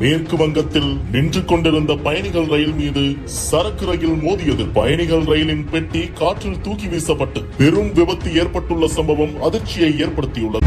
மேற்கு வங்கத்தில் நின்று கொண்டிருந்த பயணிகள் ரயில் மீது சரக்கு ரயில் மோதியது. பயணிகள் ரயிலின் பெட்டி காற்றில் தூக்கி வீசப்பட்டு பெரும் விபத்து ஏற்பட்டுள்ள சம்பவம் அதிர்ச்சியை ஏற்படுத்தியுள்ளது.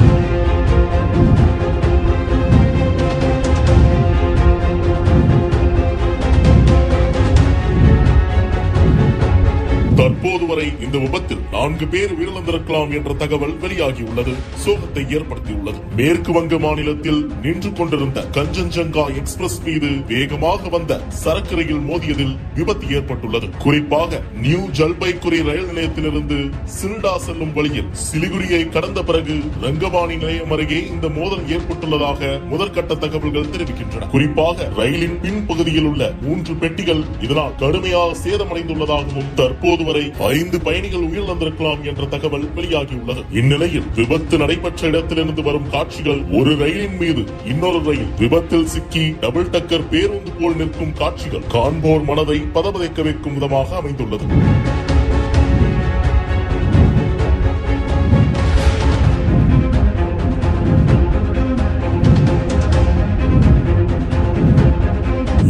தற்போது வரை இந்த விபத்தில் 4 பேர் உயிரிழந்திருக்கலாம் என்ற தகவல் வெளியாகியுள்ளது. சோகத்தை ஏற்படுத்தியுள்ளது. மேற்கு வங்க மாநிலத்தில் நின்று கொண்டிருந்த கஞ்சன்ஜங்கா எக்ஸ்பிரஸ் மீது வேகமாக வந்த சரக்கு ரயில் மோதியதில் விபத்து ஏற்பட்டுள்ளது. குறிப்பாக நியூ ஜல்பைகுரி ரயில் நிலையத்திலிருந்து சில்டா செல்லும் வழியில் சிலிகுரியை கடந்த பிறகு ரங்கவாணி நிலையம் அருகே இந்த மோதல் ஏற்பட்டுள்ளதாக முதற்கட்ட தகவல்கள் தெரிவிக்கின்றன. குறிப்பாக ரயிலின் பின்பகுதியில் உள்ள 3 பெட்டிகள் இதனால் கடுமையாக சேதமடைந்துள்ளதாகவும் தற்போது வரை 5 பயணிகள் உயிரிழந்திருக்கலாம் என்ற தகவல் வெளியாகியுள்ளது. இந்நிலையில் விபத்து நடைபெற்ற இடத்திலிருந்து வரும் காட்சிகள் ஒரு ரயிலின் மீது இன்னொரு ரயில் விபத்தில் சிக்கி டபுள் டக்கர் பேருந்து போல் நிற்கும் காட்சிகள் காண்போர் மனதை பதபதைக்க வைக்கும் விதமாக அமைந்துள்ளது.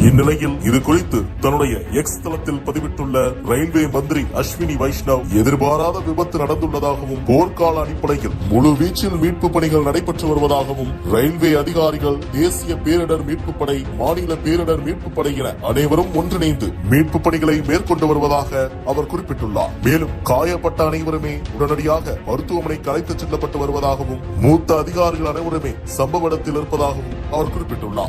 இந்நிலையில் இது குறித்து தன்னுடைய எக்ஸ் தளத்தில் பதிவிட்டுள்ள ரயில்வே மந்திரி அஸ்வினி வைஷ்ணவ் எதிர்பாராத விபத்து நடந்துள்ளதாகவும் போர்க்கால அடிப்படையில் முழு வீச்சில் மீட்பு பணிகள் நடைபெற்று வருவதாகவும் ரயில்வே அதிகாரிகள், தேசிய பேரிடர் மீட்பு படை, மாநில பேரிடர் மீட்பு படை என அனைவரும் ஒன்றிணைந்து மீட்பு பணிகளை மேற்கொண்டு வருவதாக அவர் குறிப்பிட்டுள்ளார். மேலும் காயப்பட்ட அனைவருமே உடனடியாக மருத்துவமனைக்கு அழைத்துச் செல்லப்பட்டு வருவதாகவும் மூத்த அதிகாரிகள் அனைவருமே சம்பவ இடத்தில் இருப்பதாகவும் அவர் குறிப்பிட்டுள்ளார்.